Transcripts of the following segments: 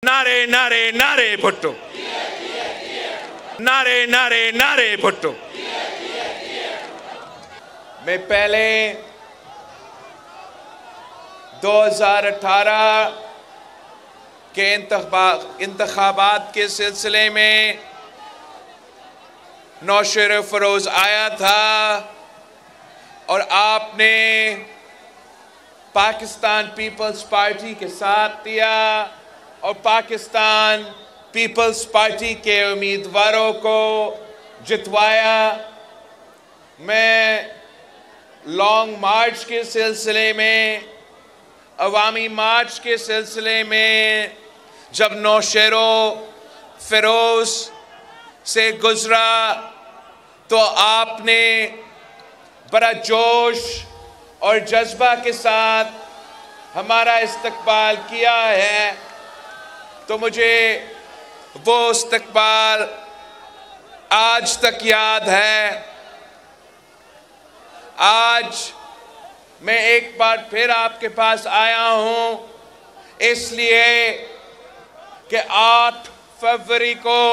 नारे नारे नारे भुट्टो, नारे नारे नारे भुट्टो। मैं पहले 2018 के इंतखाबात के सिलसिले में नौशेर फरोज आया था और आपने पाकिस्तान पीपल्स पार्टी के साथ दिया और पाकिस्तान पीपल्स पार्टी के उम्मीदवारों को जितवाया। मैं लॉन्ग मार्च के सिलसिले में, अवामी मार्च के सिलसिले में जब नौशेरो फिरोज से गुजरा तो आपने बड़ा जोश और जज्बा के साथ हमारा इस्तकबाल किया है। तो मुझे वो इस्तकबाल आज तक याद है। आज मैं एक बार फिर आपके पास आया हूं इसलिए कि 8 फरवरी को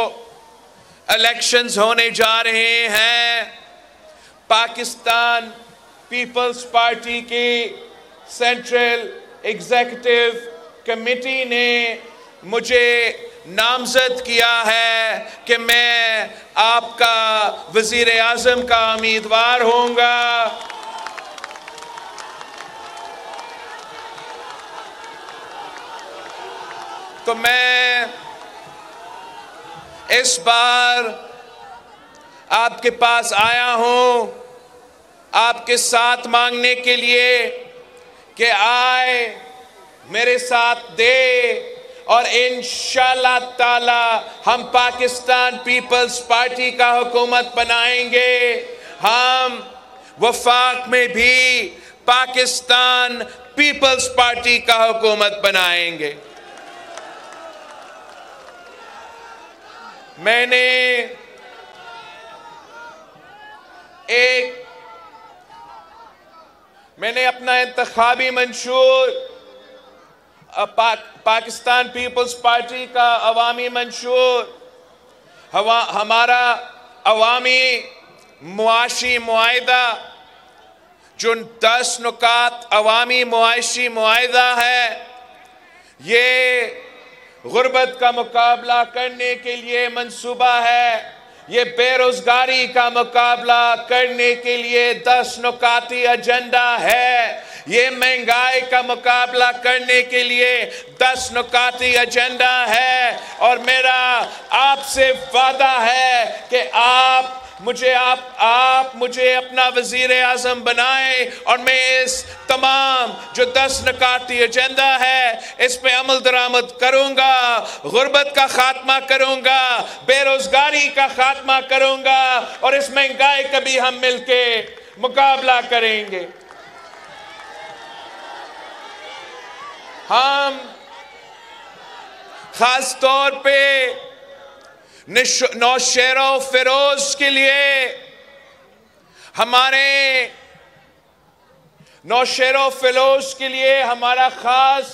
इलेक्शंस होने जा रहे हैं। पाकिस्तान पीपल्स पार्टी की सेंट्रल एग्जीक्यूटिव कमेटी ने मुझे नामजद किया है कि मैं आपका वजीर आज़म का उम्मीदवार होऊंगा। तो मैं इस बार आपके पास आया हूं आपके साथ मांगने के लिए कि आए मेरे साथ दे और इंशाअल्लाह ताला हम पाकिस्तान पीपल्स पार्टी का हुकूमत बनाएंगे। हम वफाक में भी पाकिस्तान पीपल्स पार्टी का हुकूमत बनाएंगे। मैंने अपना इंतखाबी मंशूर पाकिस्तान पीपल्स पार्टी का अवामी मंशूर हमारा अवामी मुआशी मुआहिदा जो 10 नुकात अवामी मुआशी मुआहिदा है, ये गुर्बत का मुकाबला करने के लिए मंसूबा है। ये बेरोजगारी का मुकाबला करने के लिए 10 नुकाती एजेंडा है। ये महंगाई का मुकाबला करने के लिए 10 नुकाती एजेंडा है। और मेरा आपसे वादा है कि आप मुझे अपना वजीर आज़म बनाएं और मैं इस तमाम जो 10 नुकाती एजेंडा है इस पे अमल दरामद करूंगा। गुर्बत का खात्मा करूंगा, बेरोजगारी का खात्मा करूंगा और इस महंगाई का भी हम मिलके मुकाबला करेंगे। हम खास तौर पे नौशेरो फिरोज के लिए हमारा खास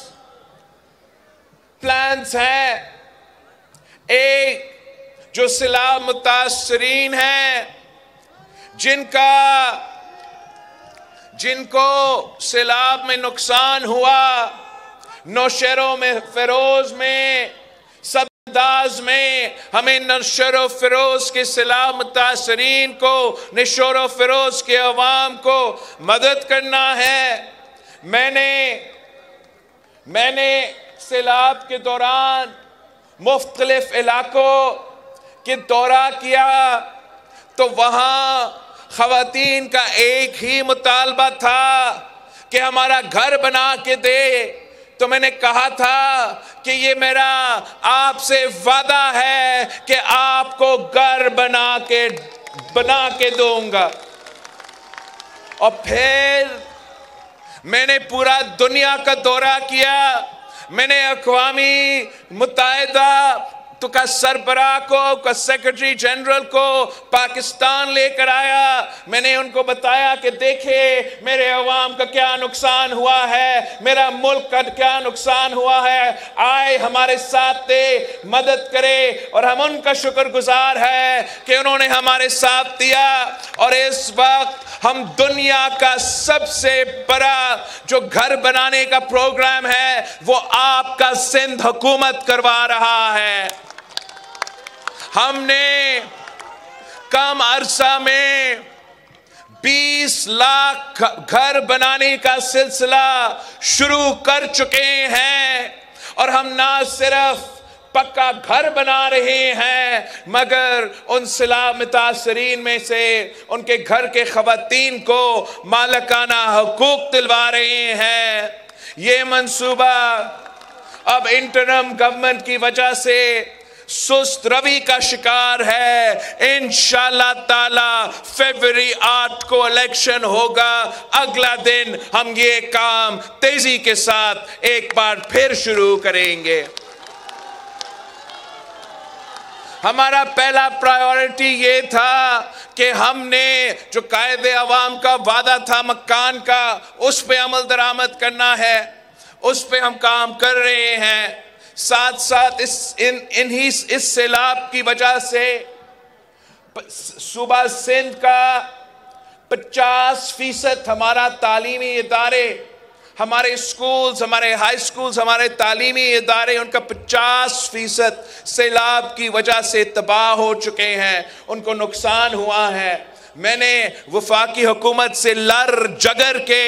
प्लान्स हैं। एक जो सैलाब मुतासरीन हैं जिनको सैलाब में नुकसान हुआ, नौशेरो में फिरोज में सब अंदाज में हमें नौशेरो फिरोज के सैलाब मुतासरीन को, नौशेरो फिरोज के अवाम को मदद करना है। मैंने सैलाब के दौरान मुख्तलिफ इलाकों के दौरा किया तो वहाँ ख़वातीन का एक ही मुतालबा था कि हमारा घर बना के दे। तो मैंने कहा था कि ये मेरा आपसे वादा है कि आपको घर बना के दूंगा। और फिर मैंने पूरा दुनिया का दौरा किया। मैंने अक़वामी मुत्तहिदा तो का सरबराह को, का सेक्रेटरी जनरल को पाकिस्तान लेकर आया। मैंने उनको बताया कि देखे मेरे अवाम का क्या नुकसान हुआ है, मेरा मुल्क का क्या नुकसान हुआ है, आए हमारे साथ दे, मदद करे। और हम उनका शुक्रगुजार है कि उन्होंने हमारे साथ दिया। और इस वक्त हम दुनिया का सबसे बड़ा जो घर बनाने का प्रोग्राम है वो आपका सिंध हुकूमत करवा रहा है। हमने कम अरसा में 20 लाख घर बनाने का सिलसिला शुरू कर चुके हैं। और हम ना सिर्फ पक्का घर बना रहे हैं मगर उन सैलाब मुतासरीन में से उनके घर के खवातीन को मालिकाना हुकूक दिलवा रहे हैं। ये मंसूबा अब इंटरम गवर्नमेंट की वजह से सुस्त रवि का शिकार है। इंशाअल्लाह ताला फरवरी 8 को इलेक्शन होगा। अगला दिन हम ये काम तेजी के साथ एक बार फिर शुरू करेंगे। हमारा पहला प्रायोरिटी ये था कि हमने जो कायदे अवाम का वादा था मकान का, उस पे अमल दरामद करना है। उस पे हम काम कर रहे हैं। साथ साथ इस सैलाब की वजह से सूबा सिंध का 50% हमारा तालीमी इदारे, हमारे स्कूल्स, हमारे हाई स्कूल्स, हमारे तालीमी इदारे, उनका 50% सैलाब की वजह से तबाह हो चुके हैं, उनको नुकसान हुआ है। मैंने वफाकी हुकूमत से लड़ जगर के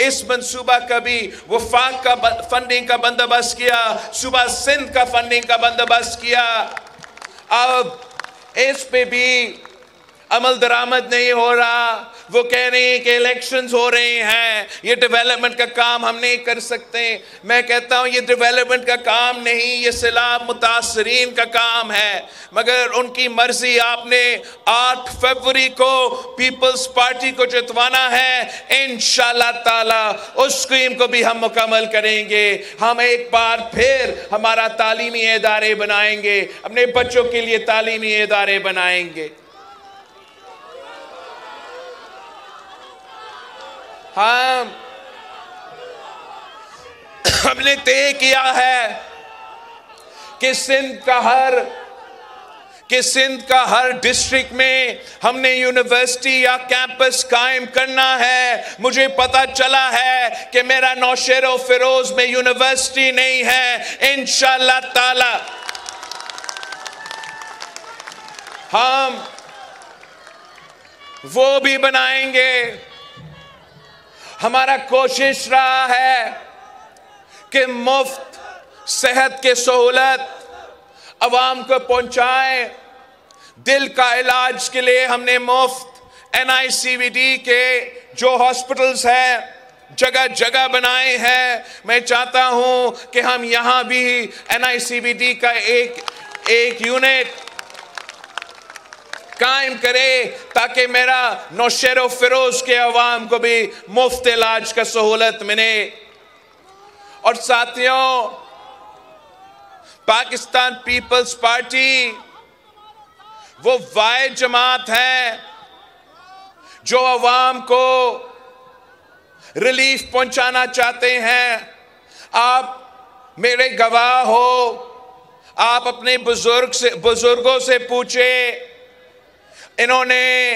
इस मंसूबा का भी वफाक का फंडिंग का बंदोबस्त किया, सूबा सिंध का फंडिंग का बंदोबस्त किया। अब इस पे भी अमल दरामद नहीं हो रहा। वो कह रहे हैं कि इलेक्शंस हो रहे हैं, ये डेवलपमेंट का काम हम नहीं कर सकते। मैं कहता हूँ ये डेवलपमेंट का काम नहीं, ये सैलाब मुतासरीन का काम है। मगर उनकी मर्जी, आपने 8 फरवरी को पीपल्स पार्टी को जितवाना है। इंशाअल्लाह ताला उस स्कीम को भी हम मुकम्मल करेंगे। हम एक बार फिर हमारा तालीमी इदारे बनाएंगे, अपने बच्चों के लिए तालीमी इदारे बनाएंगे। हमने तय किया है कि सिंध का हर डिस्ट्रिक्ट में हमने यूनिवर्सिटी या कैंपस कायम करना है। मुझे पता चला है कि मेरा नौशेरो फिरोज में यूनिवर्सिटी नहीं है। इंशाअल्लाह ताला हम वो भी बनाएंगे। हमारा कोशिश रहा है कि मुफ्त सेहत के सहूलत अवाम को पहुंचाएं। दिल का इलाज के लिए हमने मुफ्त NICVD के जो हॉस्पिटल्स हैं जगह जगह बनाए हैं। मैं चाहता हूं कि हम यहां भी NICVD का एक यूनिट कायम करे ताकि मेरा नौशेरो फिरोज के अवाम को भी मुफ्त इलाज का सहूलत मिले। और साथियों, पाकिस्तान पीपल्स पार्टी वो वाहिद जमात है जो अवाम को रिलीफ पहुंचाना चाहते हैं। आप मेरे गवाह हो, आप अपने बुजुर्गों से पूछे, इन्होंने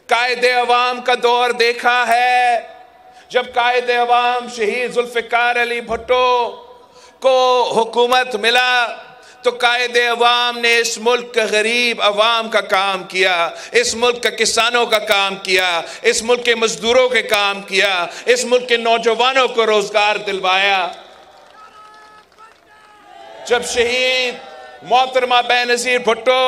कायदे अवाम का दौर देखा है। जब कायदे अवाम शहीद जुल्फिकार अली भुट्टो को हुकूमत मिला तो कायदे अवाम ने इस मुल्क के गरीब अवाम का काम किया, इस मुल्क के किसानों का काम किया, इस मुल्क के मजदूरों के काम किया, इस मुल्क के नौजवानों को रोजगार दिलवाया। जब शहीद मोहतरमा बेनज़ीर भुट्टो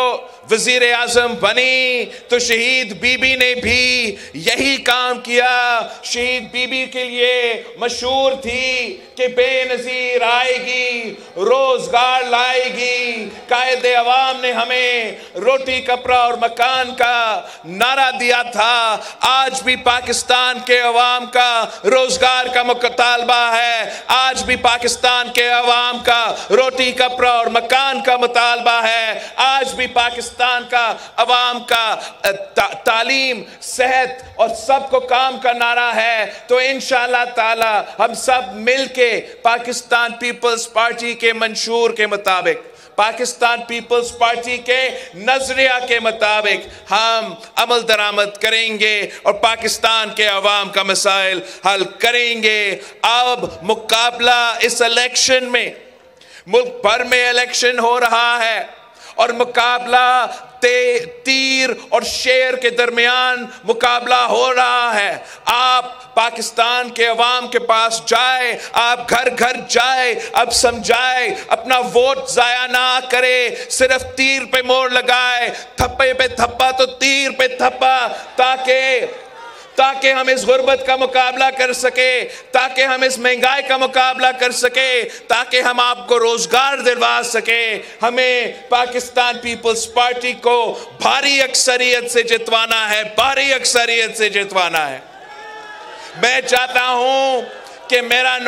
वजीर आजम बनी तो शहीद बीबी ने भी यही काम किया। शहीद बीबी के लिए मशहूर थी कि बेनजीर आएगी, रोजगार लाएगी। कायदे अवाम ने हमें रोटी कपड़ा और मकान का नारा दिया था। आज भी पाकिस्तान के अवाम का रोजगार का मुतालबा है, आज भी पाकिस्तान के अवाम का रोटी कपड़ा और मकान का मुतालबा है, आज भी पाकिस्तान का अवाम का तालीम, सेहत और सबको काम का नारा है। तो इंशाअल्लाह ताला हम सब मिलके पाकिस्तान पीपल्स पार्टी के मंशूर के मुताबिक, पाकिस्तान पीपल्स पार्टी के नजरिया के मुताबिक हम अमल दरामद करेंगे और पाकिस्तान के अवाम का मसाइल हल करेंगे। अब मुकाबला इस इलेक्शन में, मुल्क भर में इलेक्शन हो रहा है और मुकाबला तीर और शेर के दरमियान मुकाबला हो रहा है। आप पाकिस्तान के अवाम के पास जाए, आप घर घर जाए, अब समझाए, अपना वोट जाया ना करे, सिर्फ तीर पे मोड़ लगाए, थप्पे पे थप्पा तो तीर पे थप्पा, ताकि हम इस गुर्बत का मुकाबला कर सके, ताकि हम इस महंगाई का मुकाबला कर सके, ताकि हम आपको रोजगार दिलवा सके। हमें पाकिस्तान पीपल्स पार्टी को भारी अक्सरियत से जितवाना है, भारी अक्सरियत से जितवाना है। मैं चाहता हूं कि मेरा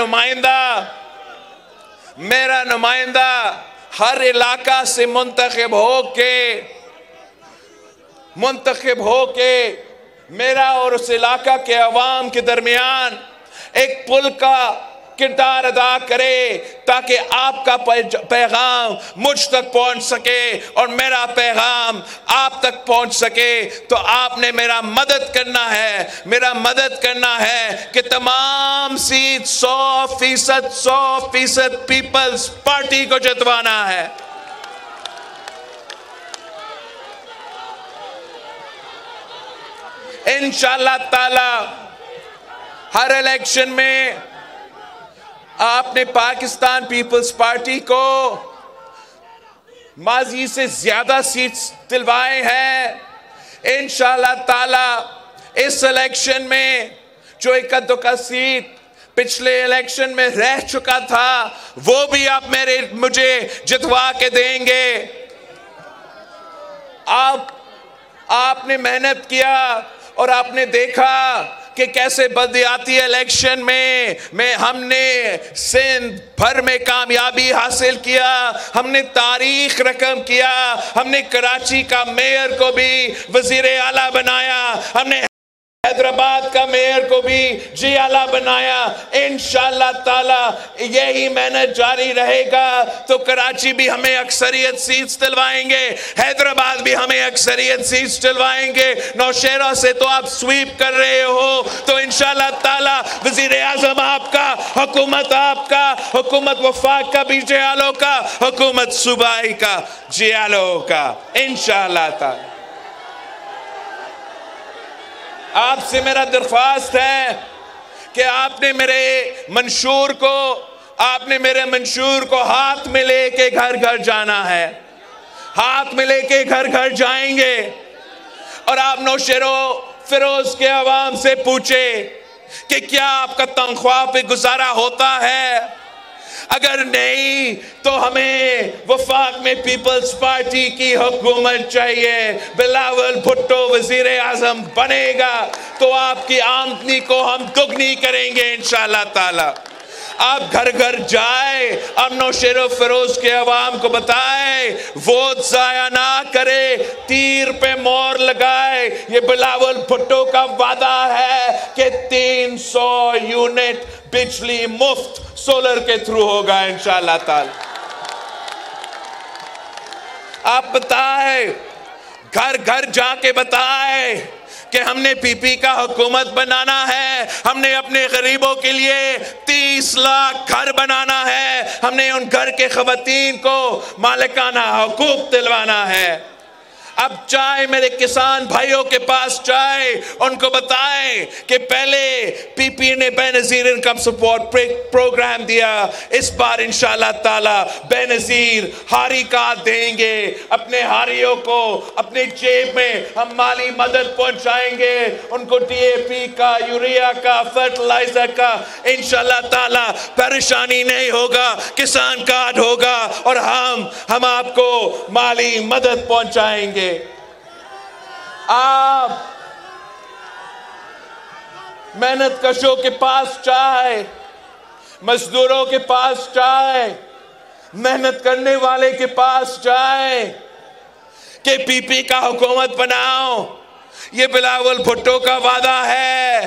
नुमाइंदा हर इलाका से मुंतखब होके मेरा और उस इलाका के अवाम के दरमियान एक पुल का किरदार अदा करे, ताकि आपका पैगाम मुझ तक पहुंच सके और मेरा पैगाम आप तक पहुंच सके। तो आपने मेरा मदद करना है कि तमाम सीट 100% पीपल्स पार्टी को जितवाना है। इंशाअल्लाह ताला हर इलेक्शन में आपने पाकिस्तान पीपल्स पार्टी को माजी से ज्यादा सीट्स दिलवाए हैं। इंशाअल्लाह ताला इस इलेक्शन में जो इक्का-दुक्का सीट पिछले इलेक्शन में रह चुका था, वो भी आप मुझे जितवा के देंगे। आपने मेहनत किया और आपने देखा कि कैसे बलदियाती इलेक्शन में हमने सिंध भर में कामयाबी हासिल किया, हमने तारीख रकम किया, हमने कराची का मेयर को भी वजीर आला बनाया, हमने हैदराबाद का मेयर को भी जी आला बनाया। इंशाअल्लाह ताला यही मेहनत जारी रहेगा तो कराची भी हमें अक्सरियत सीट्स दिलवाएंगे, हैदराबाद भी हमें अक्सरियत सीट्स दिलवाएंगे। नौशेरा से तो आप स्वीप कर रहे हो, तो इंशाअल्लाह ताला वजीर आजम आपका, हुकूमत आपका, हुकूमत वफाक का बीजे आलो का, हुकूमत सूबाई का जी आलो का, इंशाअल्लाह ताला। आपसे मेरा दरख्वास्त है कि आपने मेरे मंशूर को हाथ में लेके घर घर जाना है, हाथ में लेके घर घर जाएंगे और आप नौशेरो फिरोज के अवाम से पूछे कि क्या आपका तनख्वाह पे गुजारा होता है। अगर नहीं तो हमें वफाक में पीपल्स पार्टी की हुकूमत चाहिए, बिलावल भुट्टो वजीर आजम बनेगा तो आपकी आमदनी को हम दुगनी करेंगे इंशाअल्लाह ताला। आप घर घर जाए, अब नौशेरो फिरोज के अवाम को बताए, वोट जाया ना करे, तीर पे मोहर लगाए। ये बिलावल भुट्टो का वादा है कि 300 यूनिट बिजली मुफ्त सोलर के थ्रू होगा इंशाअल्लाह ताला। आप बताए, घर घर जाके बताए कि हमने पीपी का हुकूमत बनाना है, हमने अपने गरीबों के लिए 30 लाख घर बनाना है, हमने उन घर के खवातीन को मालिकाना हुकूक दिलवाना है। अब चाहे मेरे किसान भाइयों के पास जाए, उनको बताएं कि पहले पीपी ने बेनजीर इनकम सपोर्ट प्रोग्राम दिया, इस बार इंशाल्लाह ताला बेनजीर हारी कार्ड देंगे। अपने हारियों को अपने जेब में हम माली मदद पहुंचाएंगे, उनको डीएपी का, यूरिया का, फर्टिलाइजर का इंशाल्लाह ताला परेशानी नहीं होगा, किसान कार्ड होगा और हम आपको माली मदद पहुंचाएंगे। आप मेहनत कशों के पास जाए, मजदूरों के पास जाए, मेहनत करने वाले के पास जाए कि पीपी का हुकूमत बनाओ। ये बिलावल भुट्टो का वादा है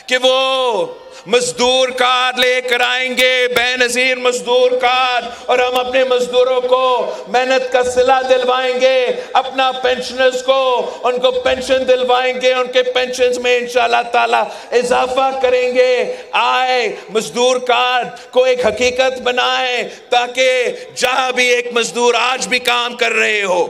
कि वो मजदूर कार्ड लेकर आएंगे, बेनजीर मजदूर कार्ड, और हम अपने मजदूरों को मेहनत का सिला दिलवाएंगे, अपना पेंशनर्स को उनको पेंशन दिलवाएंगे, उनके पेंशन में इंशाल्लाह ताला इजाफा करेंगे। आए मजदूर कार्ड को एक हकीकत बनाए ताकि जहां भी एक मजदूर आज भी काम कर रहे हो,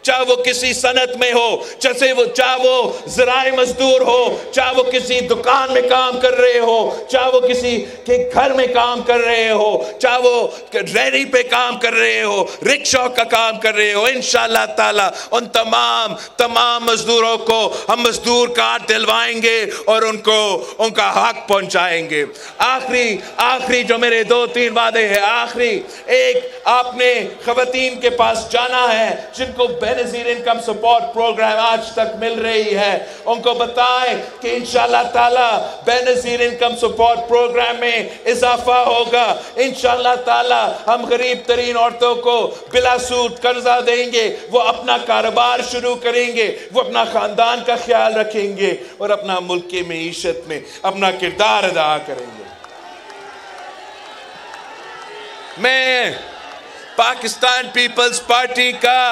चाहे वो किसी सनत में हो, चाहे वो ज़राई मजदूर हो, चाहे वो किसी दुकान में काम कर रहे हो, चाहे वो किसी के घर में काम कर रहे हो, चाहे वो रेहड़ी पे काम कर रहे हो, रिक्शा का काम कर रहे हो, इंशाल्लाह ताला उन तमाम मजदूरों को हम मजदूर कार्ड दिलवाएंगे और उनको उनका हक पहुंचाएंगे। आखिरी जो मेरे 2-3 वादे हैं, आखिरी एक, आपने खवातीन के पास जाना है जिनको बेनजीर इनकम सपोर्ट प्रोग्राम आज तक मिल रही है, उनको बताएं कि इंशाल्लाह ताला बेनजीर इनकम सपोर्ट प्रोग्राम में इजाफा होगा। इंशाल्लाह ताला हम गरीब तरीन औरतों को बिला सूद कर्जा देंगे, वो अपना कारोबार शुरू करेंगे, वो अपना खानदान का ख्याल रखेंगे और अपना मुल्क की मईशत में अपना किरदार अदा करेंगे। मैं पाकिस्तान पीपल्स पार्टी का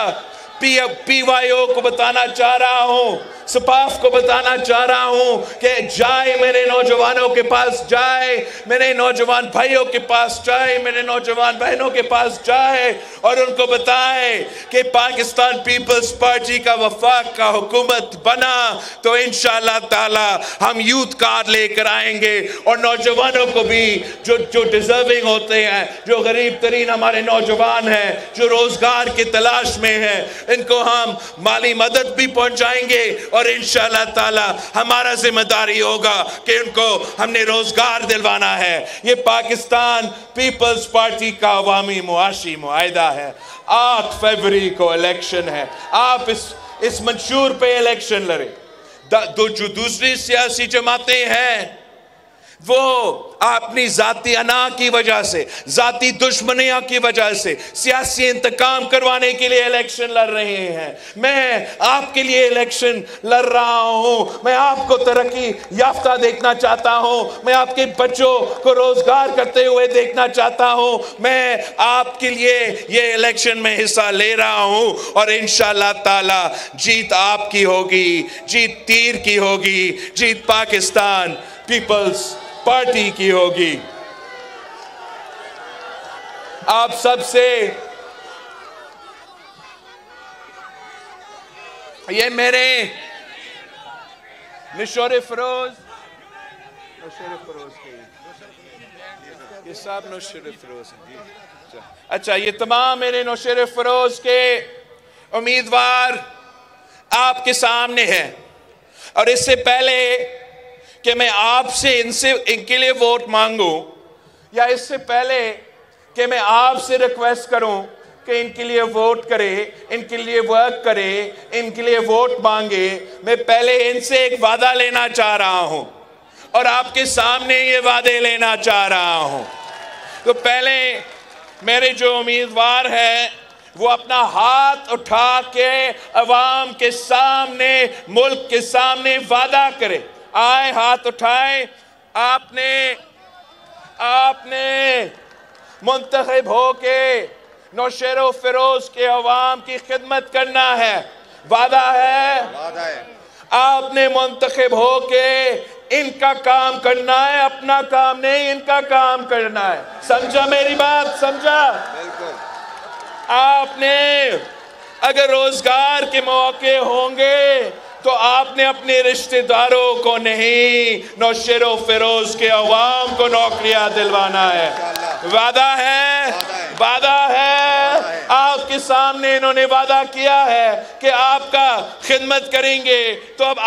PYO को बताना चाह रहा हूं, सपाफ को बताना चाह रहा हूं कि जाए मेरे नौजवानों के पास जाए, मेरे नौजवान भाइयों के पास जाए, मेरे नौजवान बहनों के पास जाए और उनको बताए कि पाकिस्तान पीपल्स पार्टी का वफाक का हुकूमत बना तो इंशाल्लाह ताला हम यूथ कार्ड लेकर आएंगे और नौजवानों को भी जो डिजर्विंग होते हैं, जो गरीब तरीन हमारे नौजवान हैं, जो रोजगार की तलाश में हैं, इनको हम माली मदद भी पहुंचाएंगे और इंशाल्लाह ताला हमारा जिम्मेदारी होगा कि उनको हमने रोजगार दिलवाना है। ये पाकिस्तान पीपल्स पार्टी का अवामी मुआशी मुआहिदा है। 8 फरवरी को इलेक्शन है, आप इस मंशूर पे इलेक्शन लड़े। जो दूसरी सियासी जमातें हैं वो अपनी जाती अना की वजह से, जाती दुश्मनियां की वजह से सियासी इंतकाम करवाने के लिए इलेक्शन लड़ रहे हैं। मैं आपके लिए इलेक्शन लड़ रहा हूं, मैं आपको तरक्की याफ्ता देखना चाहता हूं, मैं आपके बच्चों को रोजगार करते हुए देखना चाहता हूं। मैं आपके लिए ये इलेक्शन में हिस्सा ले रहा हूं और इंशाल्लाह ताला जीत आपकी होगी, जीत तीर की होगी, जीत पाकिस्तान पीपल्स पार्टी की होगी। आप सबसे ये मेरे नशोर फरोज ये सब नशोर फरोज, अच्छा ये तमाम मेरे नशोर फरोज के उम्मीदवार आपके सामने हैं और इससे पहले कि मैं आपसे इनके लिए वोट मांगूं या इससे पहले कि मैं आपसे रिक्वेस्ट करूं कि इनके लिए वोट करें, इनके लिए वर्क करें, इनके लिए वोट मांगे, मैं पहले इनसे एक वादा लेना चाह रहा हूं और आपके सामने ये वादे लेना चाह रहा हूं। तो पहले मेरे जो उम्मीदवार हैं वो अपना हाथ उठा के अवाम के सामने, मुल्क के सामने वादा करे। आए हाथ उठाए। आपने मुंतखब होके नौशेरो फिरोज के अवाम की खिदमत करना है, वादा है। आपने मुंतखब होके इनका काम करना है, अपना काम नहीं इनका काम करना है। समझा मेरी बात? समझा? बिल्कुल। अगर रोजगार के मौके होंगे तो आपने अपने रिश्तेदारों को नहीं, नौशेरो फिरोज के अवाम को नौकरियां दिलवाना है। वादा है, वादा है। आपके सामने इन्होंने वादा किया है कि आपका खिदमत करेंगे। तो अब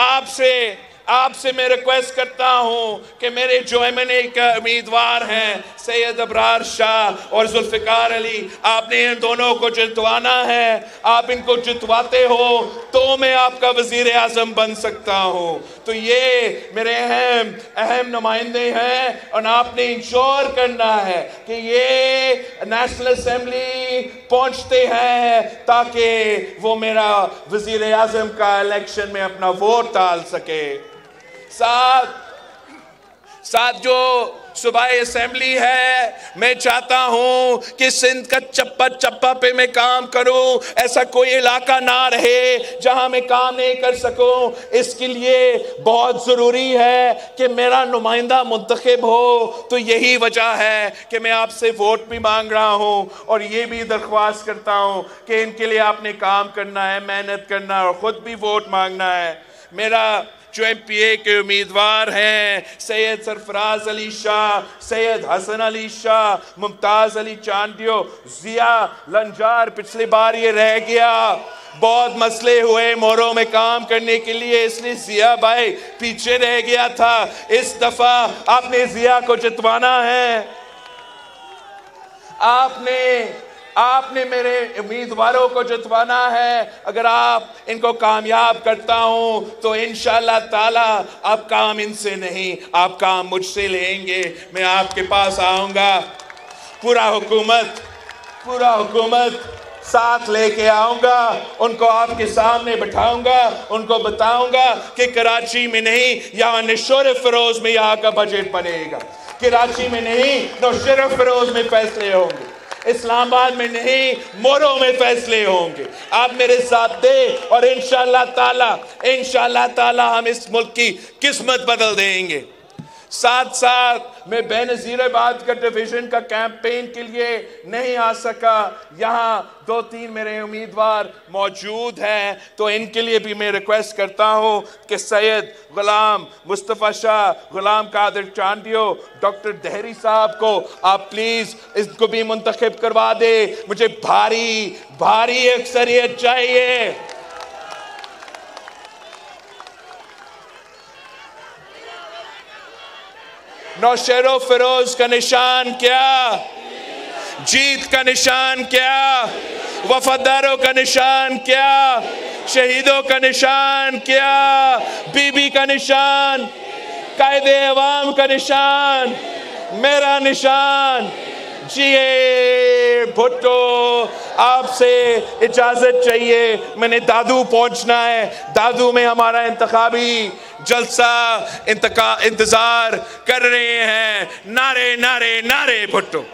आपसे मैं रिक्वेस्ट करता हूं कि मेरे जो एमएनए का उम्मीदवार हैं सैयद अबरार शाह और जुल्फिकार अली, आपने इन दोनों को जितवाना है। आप इनको जितवाते हो तो मैं आपका वजीर आजम बन सकता हूं। तो ये मेरे अहम नुमाइंदे हैं और आपने इंश्योर करना है कि ये नेशनल असेंबली पहुंचते हैं ताकि वो मेरा वजीर आजम का इलेक्शन में अपना वोट डाल सके। साथ जो सूबाई असेंबली है, मैं चाहता हूं कि सिंध का चप्पा चप्पा पे मैं काम करूं। ऐसा कोई इलाका ना रहे जहां मैं काम नहीं कर सकूं। इसके लिए बहुत ज़रूरी है कि मेरा नुमाइंदा मुंतखब हो। तो यही वजह है कि मैं आपसे वोट भी मांग रहा हूं और ये भी दरख्वास्त करता हूं कि इनके लिए आपने काम करना है, मेहनत करना और ख़ुद भी वोट मांगना है। मेरा जो MPA के उम्मीदवार हैं सैयद सरफराज अली शाह, सैयद हसन अली शाह, मुमताज़ अली चांदियो, जिया लंजार, पिछली बार ये रह गया। बहुत मसले हुए मोरों में काम करने के लिए, इसलिए जिया भाई पीछे रह गया था। इस दफा आपने जिया को जितवाना है। आपने मेरे उम्मीदवारों को जितवाना है। अगर आप इनको कामयाब करता हूं तो इंशाअल्लाह ताला आप काम इनसे नहीं, आप काम मुझसे लेंगे। मैं आपके पास आऊंगा, पूरा हुकूमत साथ लेके आऊंगा, उनको आपके सामने बैठाऊंगा, उनको बताऊंगा कि कराची में नहीं, यहाँ नौशेरो फिरोज में यहाँ का बजट बनेगा। कराची में नहीं, नौशेरो फिरोज में फैसले होंगे। इस्लामाबाद में नहीं, मोरों में फैसले होंगे। आप मेरे साथ दे और इंशाअल्लाह ताला हम इस मुल्क की किस्मत बदल देंगे। साथ मैं बेनज़ीराबाद का डिवीज़न का कैंपेन के लिए नहीं आ सका। यहाँ 2-3 मेरे उम्मीदवार मौजूद हैं, तो इनके लिए भी मैं रिक्वेस्ट करता हूँ कि सैयद गुलाम मुस्तफ़ा शाह, गुलाम कादिर चांदियो, डॉक्टर दहरी साहब को आप प्लीज़ इसको भी मुंतखब करवा दे। मुझे भारी अक्सरियत चाहिए। नौशेरो फिरोज का निशान क्या? जीत का निशान क्या? वफादारों का निशान क्या? शहीदों का निशान क्या? बीबी का निशान, कायदे अवाम का निशान, मेरा निशान। जी भुट्टो, आपसे इजाजत चाहिए, मैंने दादू पहुंचना है। दादू में हमारा इंतखाबी जलसा इंतजार कर रहे हैं। नारे नारे नारे भुट्टो।